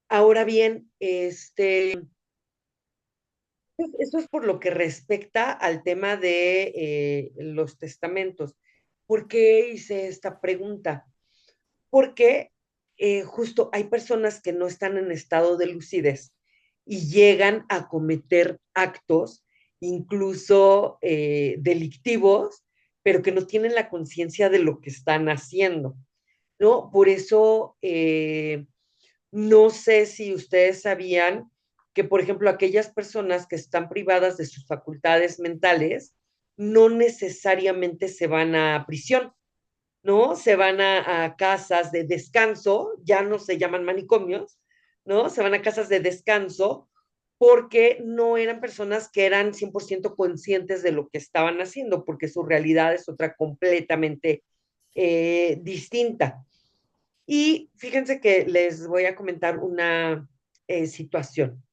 Ahora bien, eso es por lo que respecta al tema de los testamentos. ¿Por qué hice esta pregunta? Porque justo hay personas que no están en estado de lucidez y llegan a cometer actos incluso delictivos, pero que no tienen la conciencia de lo que están haciendo, ¿no? Por eso, no sé si ustedes sabían que, por ejemplo, aquellas personas que están privadas de sus facultades mentales no necesariamente se van a prisión, ¿no? Se van a casas de descanso, ya no se llaman manicomios, ¿no? Se van a casas de descanso porque no eran personas que eran 100% conscientes de lo que estaban haciendo, porque su realidad es otra completamente distinta. Y fíjense que les voy a comentar una situación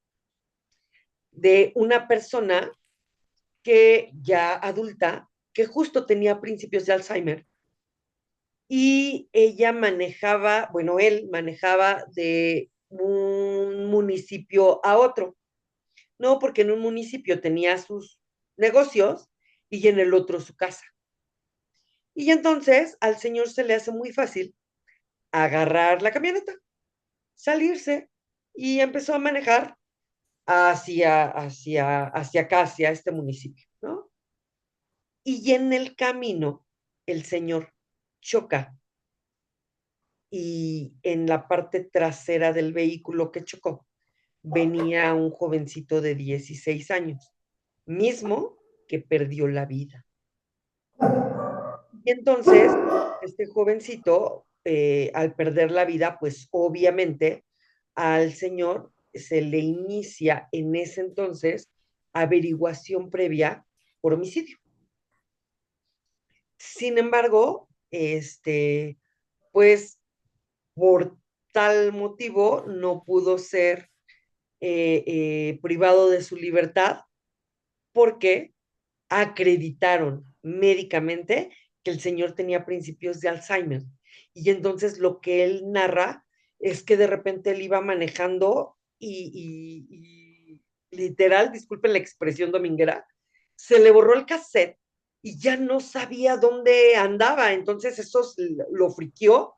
de una persona que ya adulta, que justo tenía principios de Alzheimer y ella manejaba, bueno, él manejaba de un municipio a otro, ¿no? Porque en un municipio tenía sus negocios y en el otro su casa. Y entonces al señor se le hace muy fácil agarrar la camioneta, salirse y empezó a manejar hacia acá, hacia este municipio, ¿no? Y en el camino el señor choca y en la parte trasera del vehículo que chocó venía un jovencito de 16 años, mismo que perdió la vida. Y entonces, este jovencito, al perder la vida, pues obviamente al señor se le inicia en ese entonces averiguación previa por homicidio. Sin embargo, pues por tal motivo no pudo ser privado de su libertad porque acreditaron médicamente que el señor tenía principios de Alzheimer. Y entonces lo que él narra es que de repente él iba manejando y literal, disculpen la expresión dominguera, se le borró el cassette y ya no sabía dónde andaba. Entonces eso lo friqueó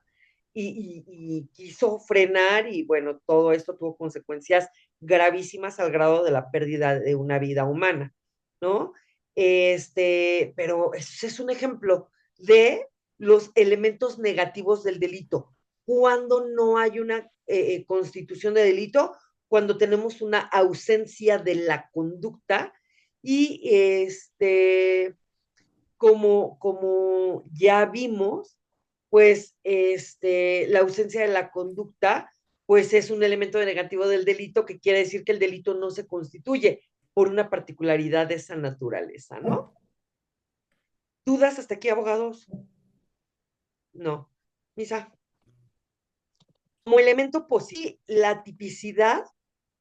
y quiso frenar y bueno, todo esto tuvo consecuencias gravísimas al grado de la pérdida de una vida humana, ¿no? Pero ese es un ejemplo de los elementos negativos del delito. Cuando no hay una constitución de delito, cuando tenemos una ausencia de la conducta y como ya vimos, pues la ausencia de la conducta, pues es un elemento negativo del delito que quiere decir que el delito no se constituye por una particularidad de esa naturaleza, ¿no? ¿Dudas hasta aquí, abogados? No. Misa. Como elemento positivo, la tipicidad,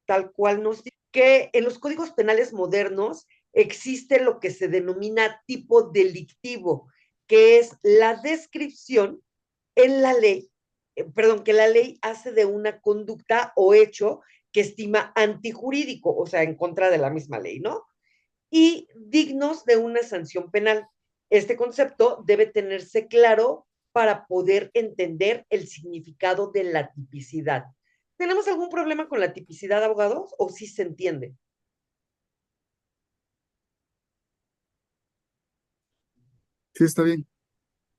tal cual nos dice que en los códigos penales modernos existe lo que se denomina tipo delictivo, que es la descripción en la ley, perdón, que la ley hace de una conducta o hecho que estima antijurídico, o sea, en contra de la misma ley, ¿no? Y dignos de una sanción penal. Este concepto debe tenerse claro para poder entender el significado de la tipicidad. ¿Tenemos algún problema con la tipicidad, abogados? ¿O sí se entiende? Sí, está bien.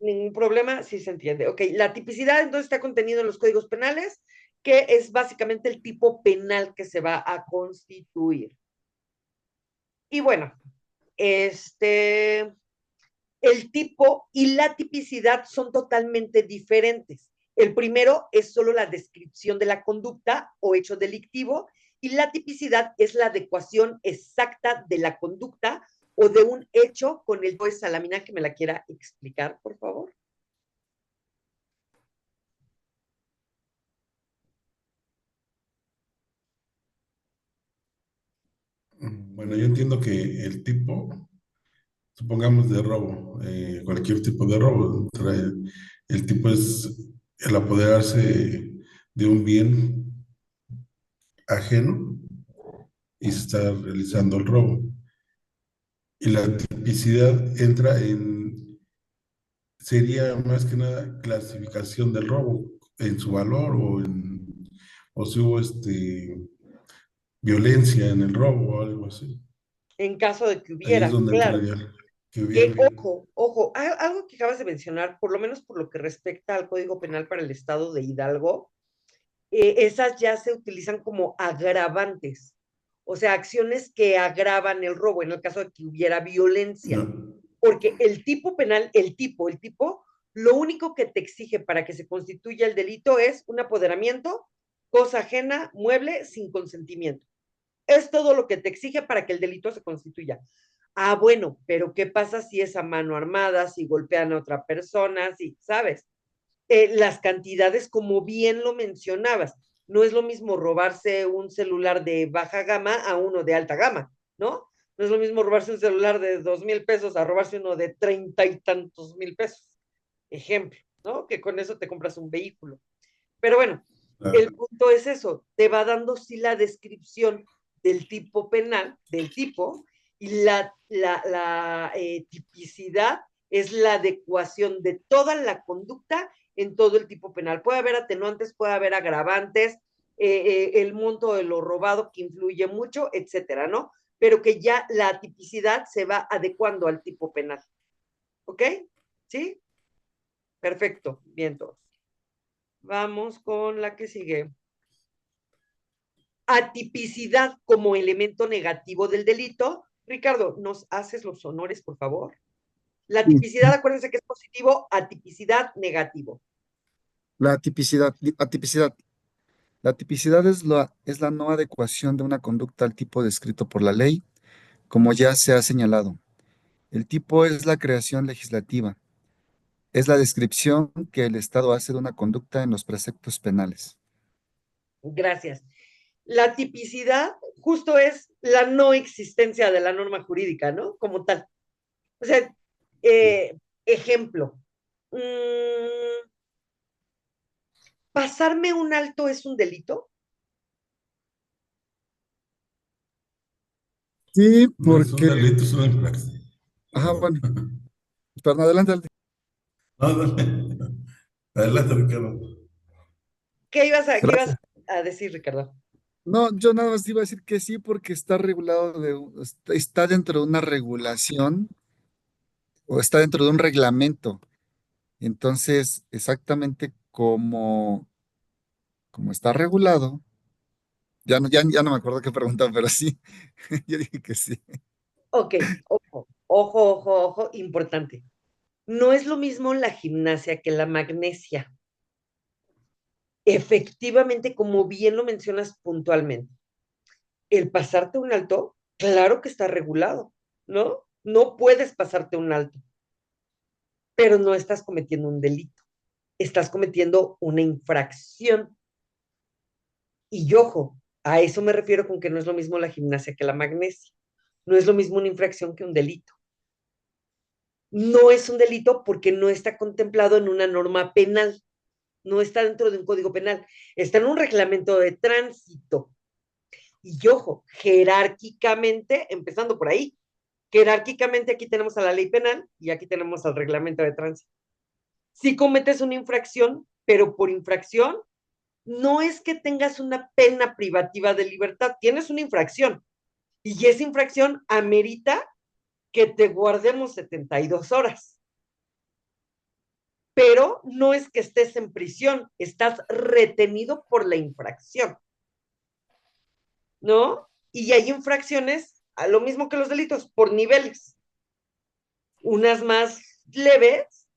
Ningún problema, sí se entiende. Ok, la tipicidad entonces está contenido en los códigos penales, que es básicamente el tipo penal que se va a constituir. Y bueno, el tipo y la tipicidad son totalmente diferentes. El primero es solo la descripción de la conducta o hecho delictivo y la tipicidad es la adecuación exacta de la conducta o de un hecho con el juez Salamina que me la quiera explicar, por favor. Bueno, yo entiendo que el tipo, supongamos de robo, cualquier tipo de robo, el tipo es el apoderarse de un bien ajeno y se está realizando el robo. Y la tipicidad entra sería más que nada clasificación del robo en su valor o si hubo violencia en el robo o algo así. En caso de que Ahí es hubiera, donde claro. entraría que hubiera. Que, ojo, ojo, algo que acabas de mencionar, por lo menos por lo que respecta al Código Penal para el Estado de Hidalgo, esas ya se utilizan como agravantes, o sea, acciones que agravan el robo en el caso de que hubiera violencia, No, porque el tipo penal, el tipo, lo único que te exige para que se constituya el delito es un apoderamiento, cosa ajena, mueble, sin consentimiento. Es todo lo que te exige para que el delito se constituya. Ah, bueno, pero ¿qué pasa si es a mano armada, si golpean a otra persona, si, sabes? Las cantidades, como bien lo mencionabas, no es lo mismo robarse un celular de baja gama a uno de alta gama, ¿no? No es lo mismo robarse un celular de 2,000 pesos a robarse uno de 30 y tantos mil pesos. Ejemplo, ¿no? Que con eso te compras un vehículo. Pero bueno, el claro. punto es eso, te va dando sí la descripción del tipo penal, del tipo, y la tipicidad es la adecuación de toda la conducta en todo el tipo penal. Puede haber atenuantes, puede haber agravantes, el monto de lo robado que influye mucho, etcétera, ¿no? Pero que ya la tipicidad se va adecuando al tipo penal. ¿Ok? ¿Sí? Perfecto. Bien, todos. Vamos con la que sigue. Atipicidad como elemento negativo del delito. Ricardo, ¿nos haces los honores, por favor? La Sí. tipicidad, acuérdense que es positivo, atipicidad negativo. La tipicidad, atipicidad. La tipicidad es la no adecuación de una conducta al tipo descrito por la ley, como ya se ha señalado. El tipo es la creación legislativa, es la descripción que el Estado hace de una conducta en los preceptos penales. Gracias. La tipicidad justo es la no existencia de la norma jurídica, ¿no? Como tal. O sea, ejemplo, mmm, ¿pasarme un alto es un delito? Sí, No es un porque, delito, es una infracción. ajá, bueno, perdón, adelante, adelante. No, dale. Adelante, Ricardo. ¿Qué ibas Gracias. a decir, Ricardo? No, yo nada más iba a decir que sí porque está regulado está dentro de una regulación o está dentro de un reglamento. Entonces, exactamente como está regulado, ya no me acuerdo qué pregunta, pero sí, yo dije que sí. Ok, ojo, ojo, ojo, ojo, importante. No es lo mismo la gimnasia que la magnesia. Efectivamente, como bien lo mencionas puntualmente, el pasarte un alto, claro que está regulado, ¿no? No puedes pasarte un alto, pero no estás cometiendo un delito, estás cometiendo una infracción. Y ojo, a eso me refiero con que no es lo mismo la gimnasia que la magnesia. No es lo mismo una infracción que un delito. No es un delito porque no está contemplado en una norma penal, no está dentro de un código penal, está en un reglamento de tránsito. Y ojo, jerárquicamente, empezando por ahí, jerárquicamente aquí tenemos a la ley penal y aquí tenemos al reglamento de tránsito. Si cometes una infracción, pero por infracción, no es que tengas una pena privativa de libertad, tienes una infracción y esa infracción amerita que te guardemos 72 horas. Pero no es que estés en prisión, estás retenido por la infracción, ¿no? Y hay infracciones, a lo mismo que los delitos, por niveles, unas más leves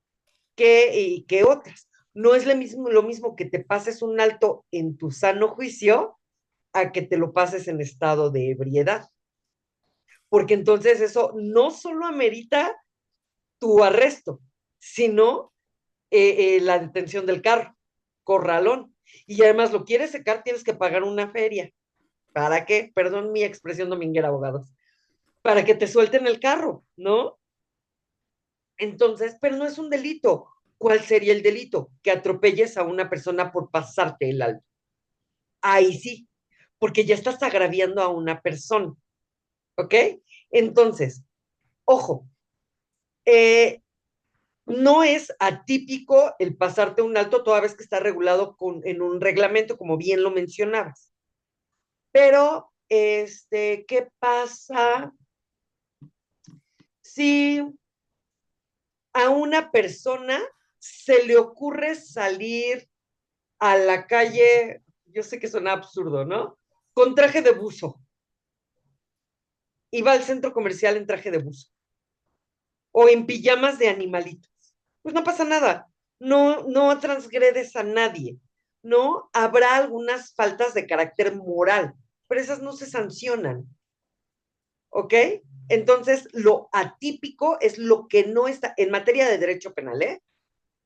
que otras. No es lo mismo que te pases un alto en tu sano juicio a que te lo pases en estado de ebriedad, porque entonces eso no solo amerita tu arresto, sino la detención del carro, corralón. Y además lo quieres secar, tienes que pagar una feria. ¿Para qué? Perdón mi expresión dominguera, abogados. Para que te suelten el carro, ¿no? Entonces, pero no es un delito. ¿Cuál sería el delito? Que atropelles a una persona por pasarte el alto. Ahí sí. porque ya estás agraviando a una persona, ¿ok? Entonces, ojo, no es atípico el pasarte un alto toda vez que está regulado en un reglamento, como bien lo mencionabas. Pero, ¿qué pasa si a una persona se le ocurre salir a la calle? Yo sé que suena absurdo, ¿no? Con traje de buzo. Y va al centro comercial en traje de buzo. O en pijamas de animalitos. Pues no pasa nada. No transgredes a nadie. ¿No? Habrá algunas faltas de carácter moral, pero esas no se sancionan. ¿Ok? Entonces, lo atípico es lo que no está, en materia de derecho penal, ¿eh?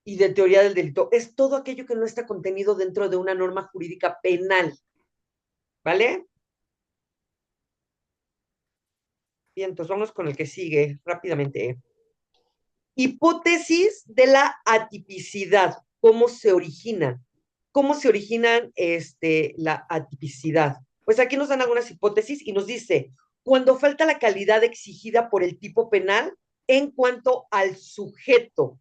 Y de teoría del delito, es todo aquello que no está contenido dentro de una norma jurídica penal. ¿Vale? Bien, entonces vamos con el que sigue rápidamente. Hipótesis de la atipicidad. ¿Cómo se originan? ¿Cómo se originan la atipicidad? Pues aquí nos dan algunas hipótesis y nos dice, cuando falta la calidad exigida por el tipo penal en cuanto al sujeto.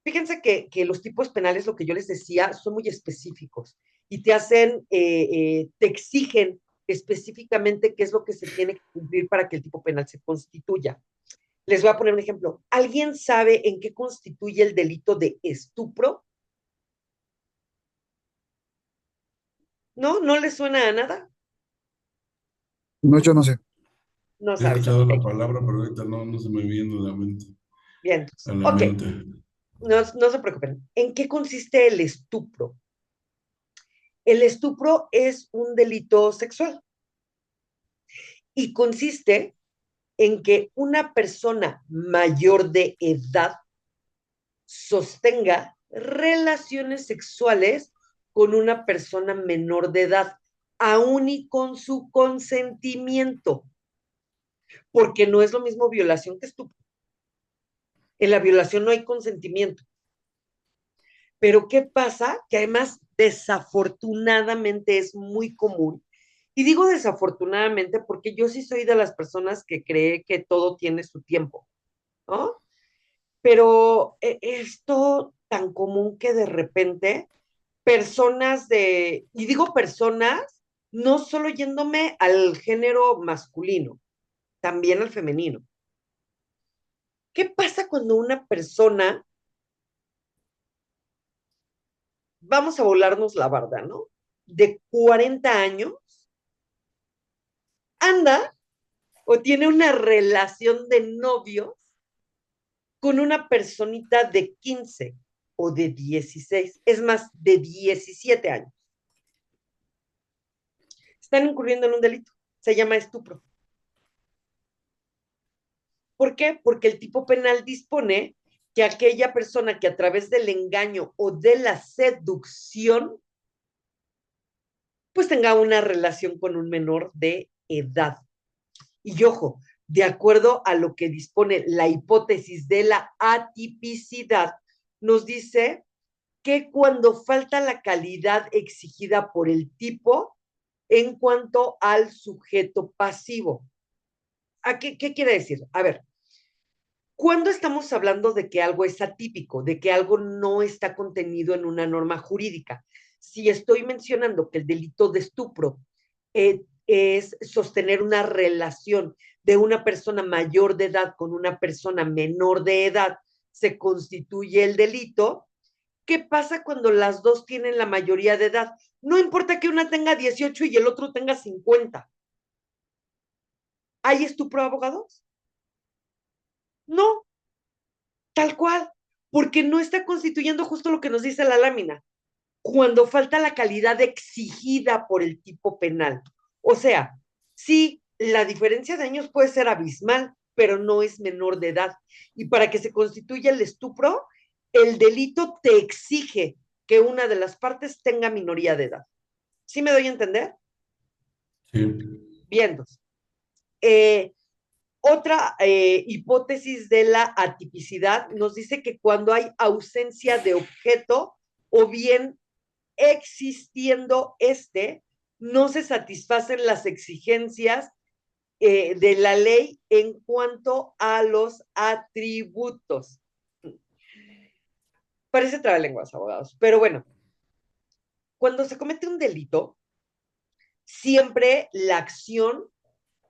Fíjense que los tipos penales, lo que yo les decía, son muy específicos y te hacen, te exigen específicamente qué es lo que se tiene que cumplir para que el tipo penal se constituya. Les voy a poner un ejemplo. ¿Alguien sabe en qué constituye el delito de estupro? ¿No? ¿No le suena a nada? No, yo no sé. No He sabes, escuchado la ok. palabra, pero ahorita no se me viene Bien, a la ok. mente. No se preocupen. ¿En qué consiste el estupro? El estupro es un delito sexual y consiste en que una persona mayor de edad sostenga relaciones sexuales con una persona menor de edad, aún y con su consentimiento, porque no es lo mismo violación que estupro. En la violación no hay consentimiento. Pero ¿qué pasa? Que además desafortunadamente es muy común. Y digo desafortunadamente porque yo sí soy de las personas que cree que todo tiene su tiempo, ¿no? Pero esto tan común que de repente personas y digo personas, no solo yéndome al género masculino, también al femenino. ¿Qué pasa cuando una persona, vamos a volarnos la barda, ¿no? De 40 años, anda o tiene una relación de novios con una personita de 15 o de 16, es más, de 17 años. Están incurriendo en un delito, se llama estupro. ¿Por qué? Porque el tipo penal dispone que aquella persona que a través del engaño o de la seducción, pues tenga una relación con un menor de edad. Y ojo, de acuerdo a lo que dispone la hipótesis de la atipicidad, nos dice que cuando falta la calidad exigida por el tipo en cuanto al sujeto pasivo. ¿A qué quiere decir? A ver, ¿cuándo estamos hablando de que algo es atípico, de que algo no está contenido en una norma jurídica? Si estoy mencionando que el delito de estupro es sostener una relación de una persona mayor de edad con una persona menor de edad, se constituye el delito. ¿Qué pasa cuando las dos tienen la mayoría de edad? No importa que una tenga 18 y el otro tenga 50. ¿Hay estupro, abogados? No, tal cual, porque no está constituyendo justo lo que nos dice la lámina, cuando falta la calidad exigida por el tipo penal. O sea, sí, la diferencia de años puede ser abismal, pero no es menor de edad. Y para que se constituya el estupro, el delito te exige que una de las partes tenga minoría de edad. ¿Sí me doy a entender? Sí. Bien. Otra hipótesis de la atipicidad nos dice que cuando hay ausencia de objeto o bien existiendo no se satisfacen las exigencias de la ley en cuanto a los atributos. Parece trabalenguas, abogados, pero bueno, cuando se comete un delito, siempre la acción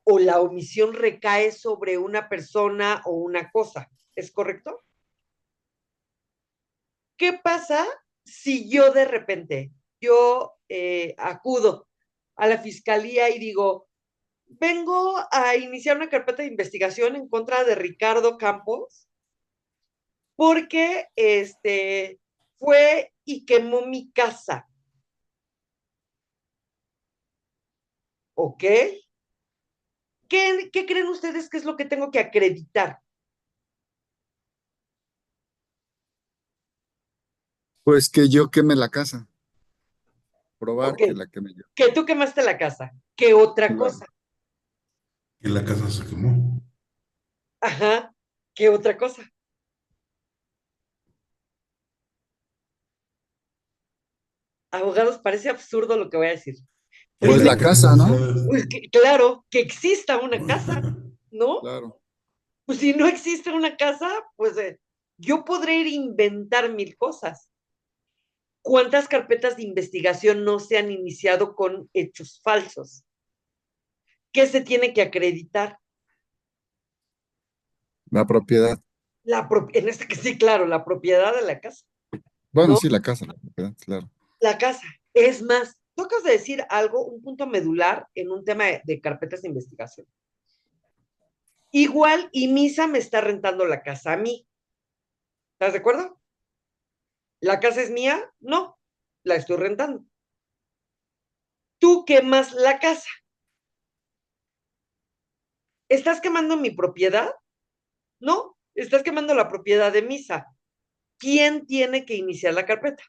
o la omisión recae sobre una persona o una cosa. ¿Es correcto? ¿Qué pasa si yo de repente, acudo a la fiscalía y digo, vengo a iniciar una carpeta de investigación en contra de Ricardo Campos porque fue y quemó mi casa? ¿Ok? ¿Qué creen ustedes que es lo que tengo que acreditar? Pues que yo queme la casa, probar Ok, que la queme yo. que tú quemaste la casa. ¿Qué otra Claro. cosa? Y la casa se quemó. Ajá, ¿qué otra cosa? Abogados, parece absurdo lo que voy a decir. Que Pues la la Primero, casa, casa sea... ¿no? pues claro, que exista una casa, ¿no? Claro. Pues si no existe una casa, pues yo podré ir a inventar mil cosas. ¿Cuántas carpetas de investigación no se han iniciado con hechos falsos? ¿Qué se tiene que acreditar? La propiedad. En este que sí, claro, la propiedad de la casa, Bueno, ¿no? sí, la casa, la propiedad, claro. La casa. Es más, tocas de decir algo, un punto medular en un tema de carpetas de investigación. Igual, y Misa me está rentando la casa a mí. ¿Estás de acuerdo? ¿La casa es mía? No, la estoy rentando. Tú quemas la casa. ¿Estás quemando mi propiedad? No, estás quemando la propiedad de Misa. ¿Quién tiene que iniciar la carpeta?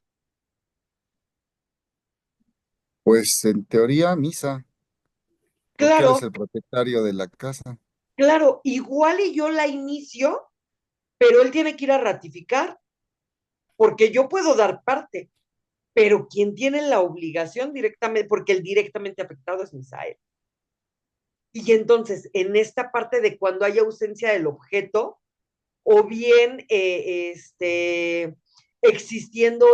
Pues en teoría, misa, porque él es Claro, el propietario de la casa. claro, igual y yo la inicio, pero él tiene que ir a ratificar, porque yo puedo dar parte, pero quien tiene la obligación directamente, porque el directamente afectado es Misael. Y entonces, en esta parte de cuando hay ausencia del objeto, o bien existiendo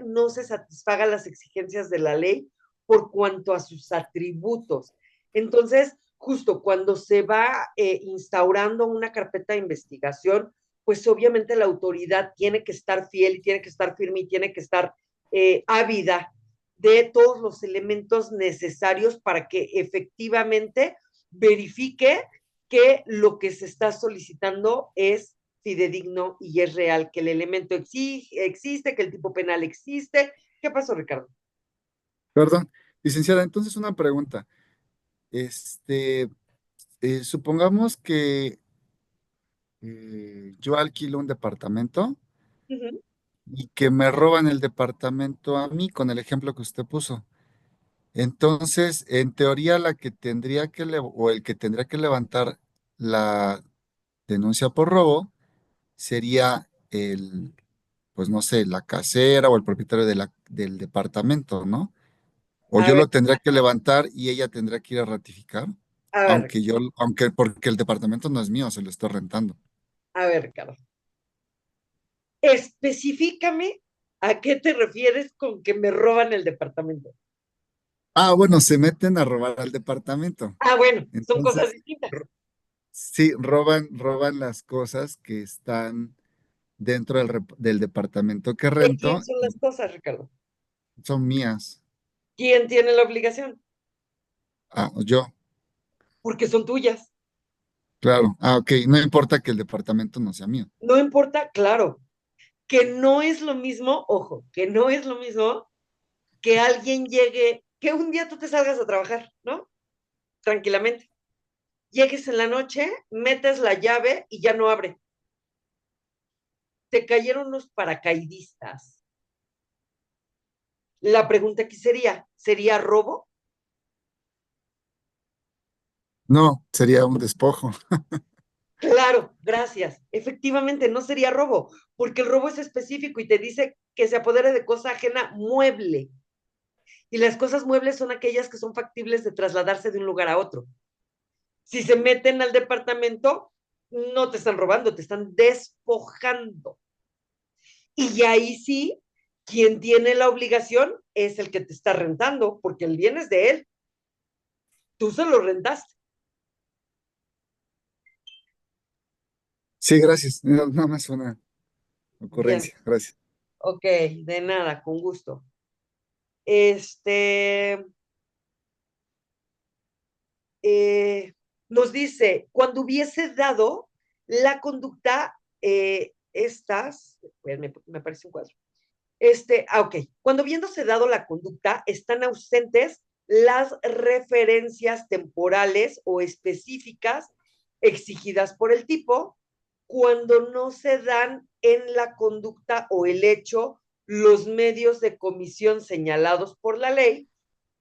no se satisfaga las exigencias de la ley por cuanto a sus atributos. Entonces, justo cuando se va instaurando una carpeta de investigación, pues obviamente la autoridad tiene que estar fiel y tiene que estar firme y tiene que estar ávida de todos los elementos necesarios para que efectivamente verifique que lo que se está solicitando es fidedigno y es real, que el elemento existe, que el tipo penal existe. ¿Qué pasó, Ricardo? Perdón, licenciada, entonces una pregunta. Este, supongamos que yo alquilo un departamento Uh -huh. y que me roban el departamento a mí con el ejemplo que usted puso. Entonces, en teoría, la que tendría que, o el que tendría que levantar la denuncia por robo sería el, pues no sé, la casera o el propietario del departamento, ¿no? O A yo ver, lo tendría que levantar y ella tendría que ir a ratificar, a ver, porque el departamento no es mío, se lo estoy rentando. a ver, Ricardo. Específicame a qué te refieres con que me roban el departamento. Ah, bueno, se meten a robar al departamento. Ah, bueno, son cosas Entonces, distintas. sí, roban las cosas que están dentro del departamento que ¿De quién rento son las y cosas, Ricardo? son mías. ¿Quién tiene la obligación? Ah, yo, Porque son tuyas. claro. Ah, ok, no importa que el departamento no sea mío. No importa, claro, que no es lo mismo, ojo, que no es lo mismo que alguien llegue, que un día tú te salgas a trabajar, ¿no? Tranquilamente. Llegues en la noche, metes la llave y ya no abre. Te cayeron unos paracaidistas. La pregunta aquí ¿sería robo? No, sería un despojo. Claro, gracias. Efectivamente, no sería robo, porque el robo es específico y te dice que se apodere de cosa ajena mueble. Y las cosas muebles son aquellas que son factibles de trasladarse de un lugar a otro. Si se meten al departamento, no te están robando, te están despojando. Y ahí sí, quien tiene la obligación es el que te está rentando, porque el bien es de él. Tú se lo rentaste. Sí, gracias. Nada más una Bien, ocurrencia. Gracias. ok, de nada, con gusto. Este, nos dice, cuando hubiese dado la conducta, me aparece un cuadro. Ok, cuando habiéndose dado la conducta, están ausentes las referencias temporales o específicas exigidas por el tipo, cuando no se dan en la conducta o el hecho los medios de comisión señalados por la ley,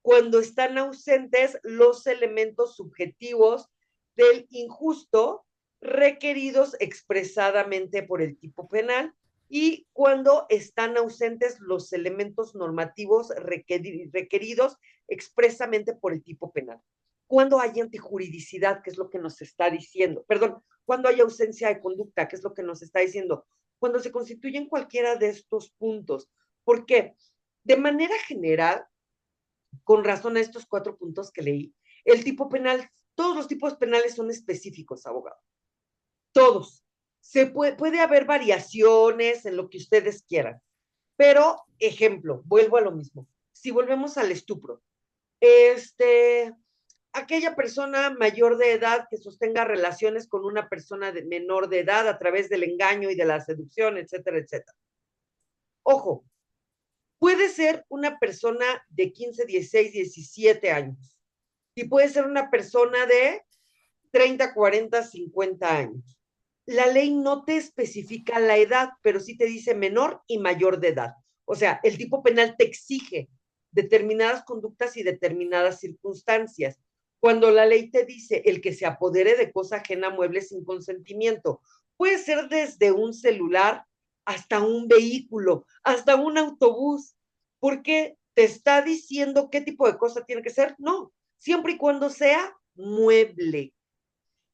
cuando están ausentes los elementos subjetivos del injusto requeridos expresadamente por el tipo penal y cuando están ausentes los elementos normativos requeridos expresamente por el tipo penal. Cuando hay antijuridicidad, que es lo que nos está diciendo, perdón, cuando hay ausencia de conducta, que es lo que nos está diciendo, cuando se constituyen cualquiera de estos puntos. ¿Por qué? De manera general, con razón a estos 4 puntos que leí, el tipo penal, todos los tipos penales son específicos, abogado. Todos. Puede haber variaciones en lo que ustedes quieran. Pero, ejemplo, vuelvo a lo mismo. Si volvemos al estupro, aquella persona mayor de edad que sostenga relaciones con una persona menor de edad a través del engaño y de la seducción, etcétera, etcétera. Ojo, puede ser una persona de 15, 16, 17 años y puede ser una persona de 30, 40, 50 años. La ley no te especifica la edad, pero sí te dice menor y mayor de edad. O sea, el tipo penal te exige determinadas conductas y determinadas circunstancias. Cuando la ley te dice el que se apodere de cosa ajena mueble sin consentimiento, puede ser desde un celular hasta un vehículo, hasta un autobús, porque te está diciendo qué tipo de cosa tiene que ser. No, siempre y cuando sea mueble.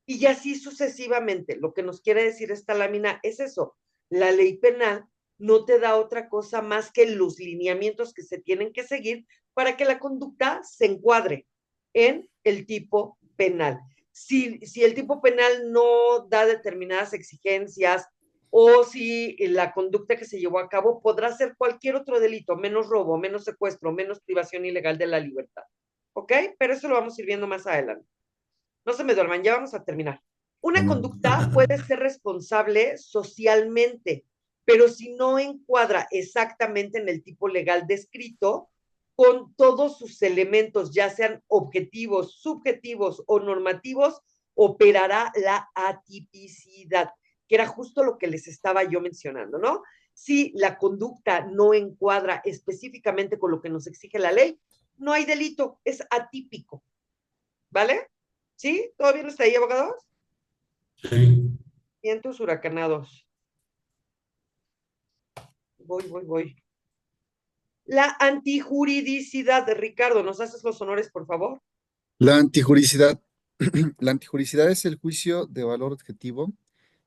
Y así sucesivamente. Lo que nos quiere decir esta lámina es eso. La ley penal no te da otra cosa más que los lineamientos que se tienen que seguir para que la conducta se encuadre en el tipo penal. Si el tipo penal no da determinadas exigencias o si la conducta que se llevó a cabo podrá ser cualquier otro delito, menos robo, menos secuestro, menos privación ilegal de la libertad. ¿Ok? Pero eso lo vamos a ir viendo más adelante. No se me duerman, ya vamos a terminar. Una Bueno, conducta puede ser responsable socialmente, pero si no encuadra exactamente en el tipo legal descrito, con todos sus elementos, ya sean objetivos, subjetivos o normativos, operará la atipicidad, que era justo lo que les estaba yo mencionando, ¿no? Si la conducta no encuadra específicamente con lo que nos exige la ley, no hay delito, es atípico, ¿vale? ¿Sí? ¿Todo bien hasta ahí, abogados? sí. Vientos huracanados. Voy. La antijuridicidad de Ricardo, ¿nos haces los honores, por favor? La antijuricidad. La antijuricidad es el juicio de valor objetivo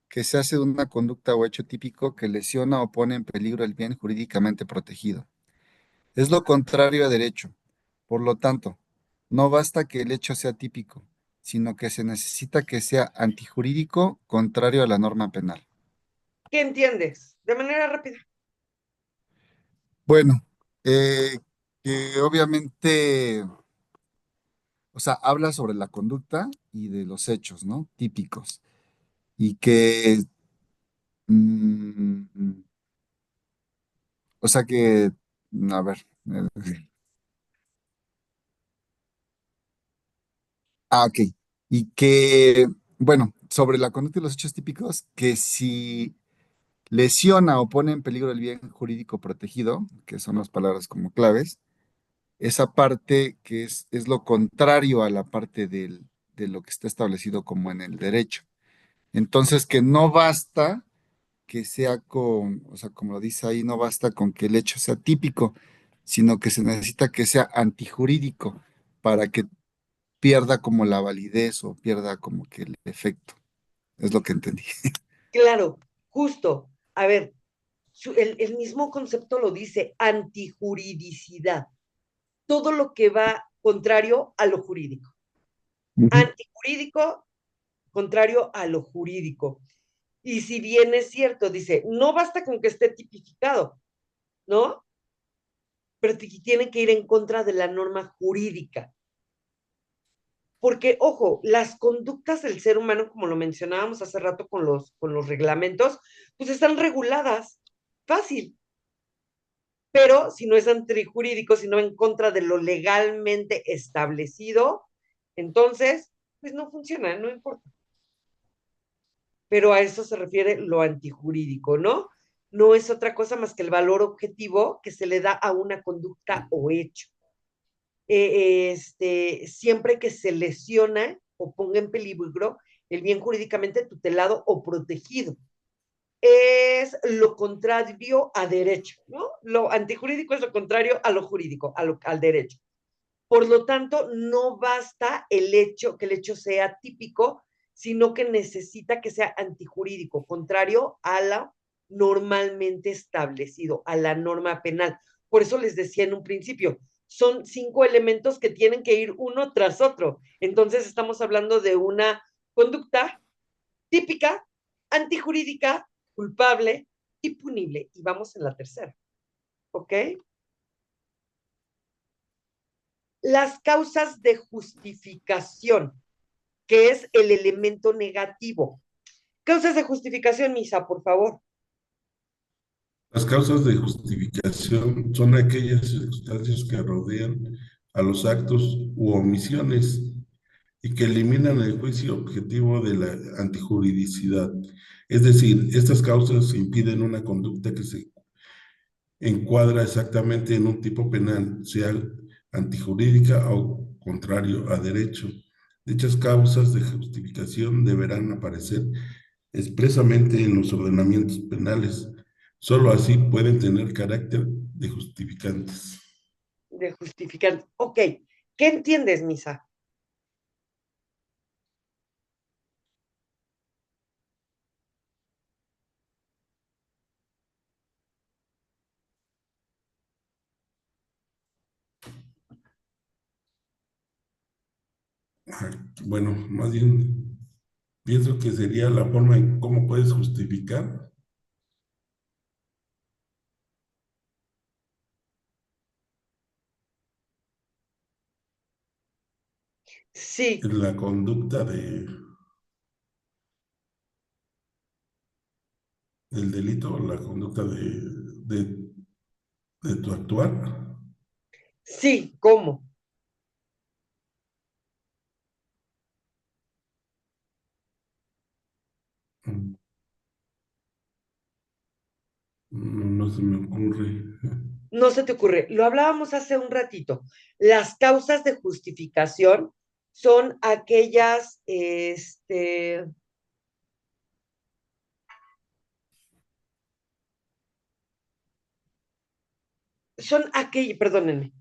que se hace de una conducta o hecho típico que lesiona o pone en peligro el bien jurídicamente protegido. Es lo contrario a derecho. Por lo tanto, no basta que el hecho sea típico, sino que se necesita que sea antijurídico, contrario a la norma penal. ¿Qué entiendes? De manera rápida. Bueno, que obviamente, o sea, habla sobre la conducta y de los hechos, ¿no? Típicos. Y que, mm, o sea que, a ver, ok. Y que, bueno, sobre la conducta y los hechos típicos, que si lesiona o pone en peligro el bien jurídico protegido, que son las palabras como claves, esa parte que es lo contrario a la parte de lo que está establecido como en el derecho. Entonces, que no basta que sea con, o sea, como lo dice ahí, no basta con que el hecho sea típico, sino que se necesita que sea antijurídico para que pierda como la validez o pierda como que el efecto. Es lo que entendí. Claro, justo. A ver, el mismo concepto lo dice, antijuridicidad. Todo lo que va contrario a lo jurídico. Ujú. Antijurídico, contrario a lo jurídico. Y si bien es cierto, dice, no basta con que esté tipificado, ¿no? Pero tiene que ir en contra de la norma jurídica. Porque, ojo, las conductas del ser humano, como lo mencionábamos hace rato con los reglamentos, pues están reguladas. Fácil. Pero si no es antijurídico, sino en contra de lo legalmente establecido, entonces, pues no funciona, no importa. Pero a eso se refiere lo antijurídico, ¿no? No es otra cosa más que el valor objetivo que se le da a una conducta o hecho. Siempre que se lesiona o ponga en peligro el bien jurídicamente tutelado o protegido. Es lo contrario a derecho, ¿no? Lo antijurídico es lo contrario a lo jurídico, al derecho. Por lo tanto, no basta que el hecho sea típico, sino que necesita que sea antijurídico, contrario a lo normalmente establecido, a la norma penal. Por eso les decía en un principio, son 5 elementos que tienen que ir uno tras otro. Entonces estamos hablando de una conducta típica, antijurídica, culpable y punible. Y vamos en la tercera, ¿ok? Las causas de justificación, que es el elemento negativo. Causas de justificación, Misa, por favor. Las causas de justificación son aquellas circunstancias que rodean a los actos u omisiones y que eliminan el juicio objetivo de la antijuridicidad. Es decir, estas causas impiden una conducta que se encuadra exactamente en un tipo penal, sea antijurídica o contrario a derecho. Dichas causas de justificación deberán aparecer expresamente en los ordenamientos penales. Solo así pueden tener carácter de justificantes. De justificar. Ok, ¿qué entiendes, Misa? Bueno, más bien pienso que sería la forma en cómo puedes justificar Sí, la conducta del delito, la conducta de, de tu actuar. sí, ¿cómo? No, no se me ocurre. No se te ocurre. Lo hablábamos hace un ratito. Las causas de justificación son aquellas, perdónenme,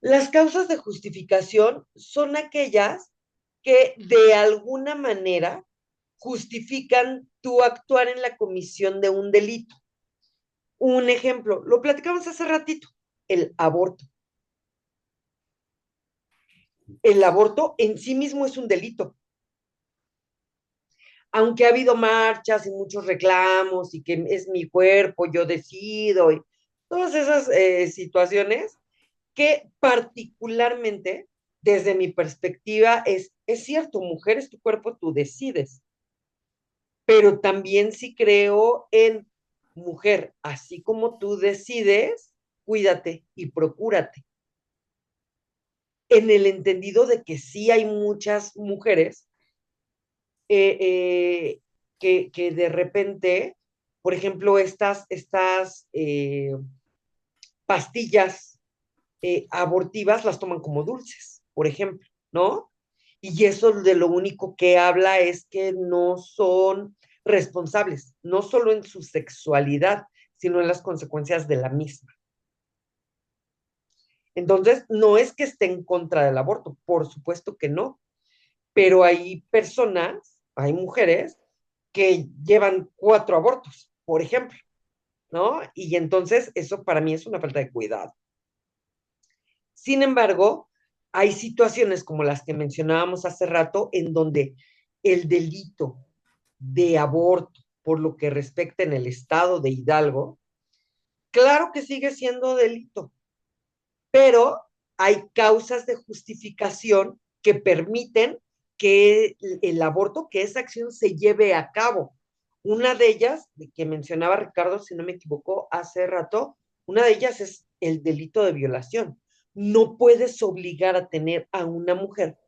las causas de justificación son aquellas que de alguna manera justifican tu actuar en la comisión de un delito. Un ejemplo, lo platicamos hace ratito, el aborto. El aborto en sí mismo es un delito. Aunque ha habido marchas y muchos reclamos y que es mi cuerpo, yo decido, y todas esas situaciones que particularmente, desde mi perspectiva, es cierto, mujer es tu cuerpo, tú decides, pero también sí creo en mujer, así como tú decides, cuídate y procúrate, en el entendido de que sí hay muchas mujeres eh, eh, que de repente, por ejemplo, estas pastillas abortivas las toman como dulces, por ejemplo, ¿no? Y eso de lo único que habla es que no son responsables, no solo en su sexualidad, sino en las consecuencias de la misma. Entonces, no es que esté en contra del aborto, por supuesto que no, pero hay personas, hay mujeres que llevan 4 abortos, por ejemplo, ¿no? Y entonces eso para mí es una falta de cuidado. Sin embargo, hay situaciones como las que mencionábamos hace rato en donde el delito de aborto, por lo que respecta en el estado de Hidalgo, claro que sigue siendo delito, pero hay causas de justificación que permiten que el aborto, que esa acción se lleve a cabo. Una de ellas, de que mencionaba Ricardo, si no me equivoco, hace rato, una de ellas es el delito de violación. No puedes obligar a tener a una mujer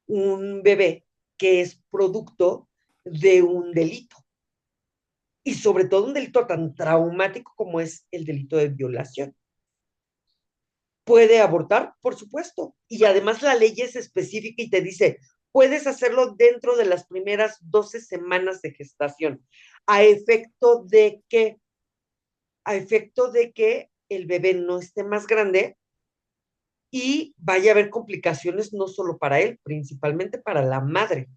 un bebé que es producto de un delito. Y sobre todo un delito tan traumático como es el delito de violación. ¿Puede abortar? Por supuesto. Y además la ley es específica y te dice, puedes hacerlo dentro de las primeras 12 semanas de gestación. ¿A efecto de qué? A efecto de que el bebé no esté más grande y vaya a haber complicaciones no solo para él, principalmente para la madre,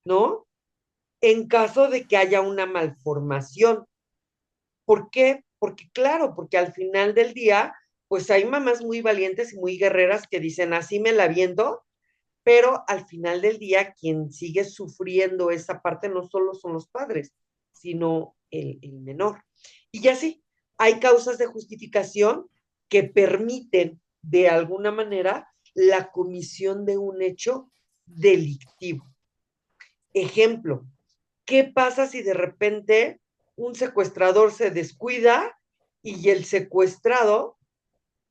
¿no? En caso de que haya una malformación. ¿Por qué? Porque claro, porque al final del día, pues hay mamás muy valientes y muy guerreras que dicen, así me la viento, pero al final del día quien sigue sufriendo esa parte no solo son los padres, sino el menor. Y ya sí, hay causas de justificación que permiten de alguna manera la comisión de un hecho delictivo. Ejemplo, ¿qué pasa si de repente un secuestrador se descuida y el secuestrado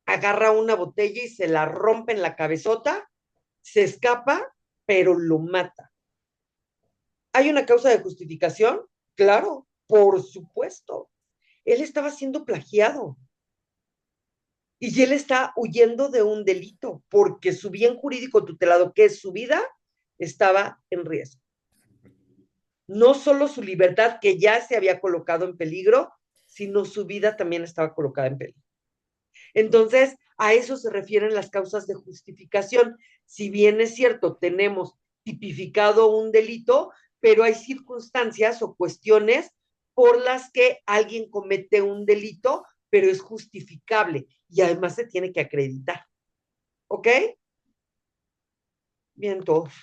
agarra una botella y se la rompe en la cabezota, se escapa, pero lo mata? ¿Hay una causa de justificación? Claro, por supuesto. Él estaba siendo plagiado y él está huyendo de un delito porque su bien jurídico tutelado, que es su vida, estaba en riesgo. No solo su libertad, que ya se había colocado en peligro, sino su vida también estaba colocada en peligro. Entonces, a eso se refieren las causas de justificación. Si bien es cierto, tenemos tipificado un delito, pero hay circunstancias o cuestiones por las que alguien comete un delito, pero es justificable y además se tiene que acreditar. ¿Ok? Bien, todos.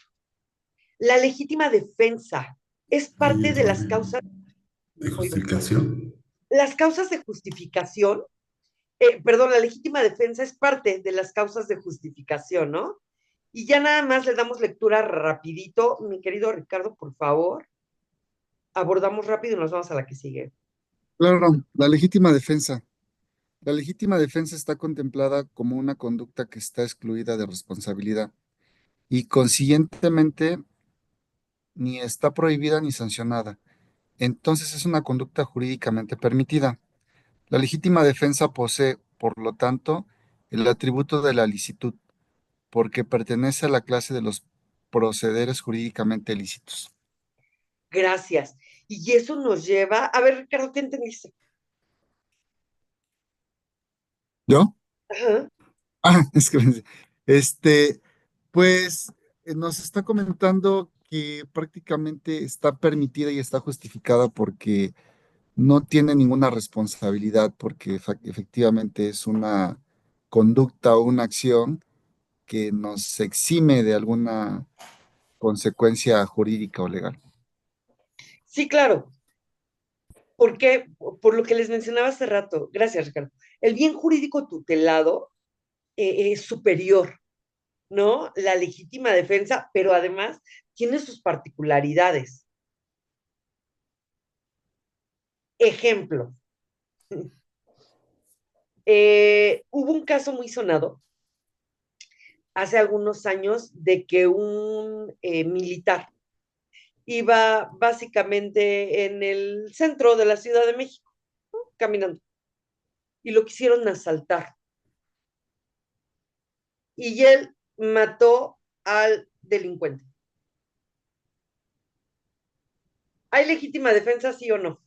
La legítima defensa es Ahí parte de las entraría causas. de Oiga, justificación. las causas de justificación, perdón, la legítima defensa es parte de las causas de justificación, ¿no? Y ya nada más le damos lectura rapidito, mi querido Ricardo, por favor. Abordamos rápido y nos vamos a la que sigue. Claro, la legítima defensa. La legítima defensa está contemplada como una conducta que está excluida de responsabilidad y consiguientemente ni está prohibida ni sancionada. Entonces es una conducta jurídicamente permitida. La legítima defensa posee, por lo tanto, el atributo de la licitud, porque pertenece a la clase de los procederes jurídicamente lícitos. Gracias. Y eso nos lleva, a ver, Ricardo, ¿qué entendiste? ¿Yo? Ajá. Es que este, pues nos está comentando que prácticamente está permitida y está justificada porque no tiene ninguna responsabilidad, porque efectivamente es una conducta o una acción que nos exime de alguna consecuencia jurídica o legal. Sí, claro. ¿Por qué? Por lo que les mencionaba hace rato. Gracias, Ricardo. El bien jurídico tutelado es superior, ¿no? La legítima defensa, pero además tiene sus particularidades. Ejemplo, hubo un caso muy sonado hace algunos años de que un militar iba básicamente en el centro de la Ciudad de México, ¿no? Caminando, y lo quisieron asaltar. Y él mató al delincuente. ¿Hay legítima defensa, sí o no?